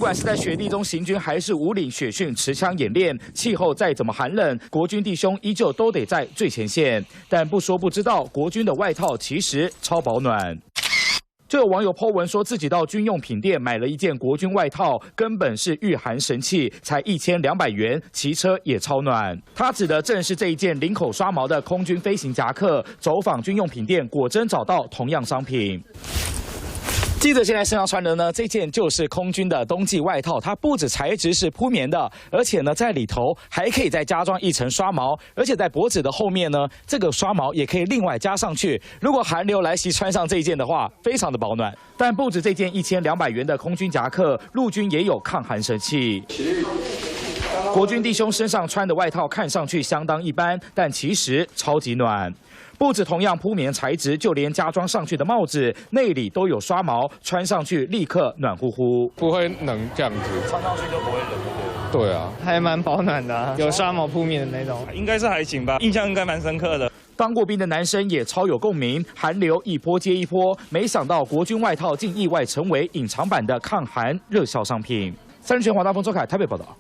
管是在雪地中行军，还是武岭雪训持枪演练，气候再怎么寒冷，国军弟兄依旧都得在最前线。但不说不知道，国军的外套其实超保暖。 就有网友 po 文说自己到军用品店买了一件国军外套，根本是御寒神器，才1200元，骑车也超暖。他指的正是这一件领口刷毛的空军飞行夹克。走访军用品店，果真找到同样商品。 记者现在身上穿的呢，这件就是空军的冬季外套，它不止材质是铺棉的，而且呢，在里头还可以再加装一层刷毛，而且在脖子的后面呢，这个刷毛也可以另外加上去。如果寒流来袭，穿上这一件的话，非常的保暖。但不止这件1200元的空军夹克，陆军也有抗寒神器。 国军弟兄身上穿的外套看上去相当一般，但其实超级暖。不止同样铺棉材质，就连加装上去的帽子内里都有刷毛，穿上去立刻暖乎乎，不会冷这样子，穿上去就不会冷。对啊，还蛮保暖的、啊，有刷毛铺面的那种，应该是还行吧，印象应该蛮深刻的。当过兵的男生也超有共鸣，寒流一波接一波，没想到国军外套竟意外成为隐藏版的抗寒热销商品。三立全华大风周凯台北报道。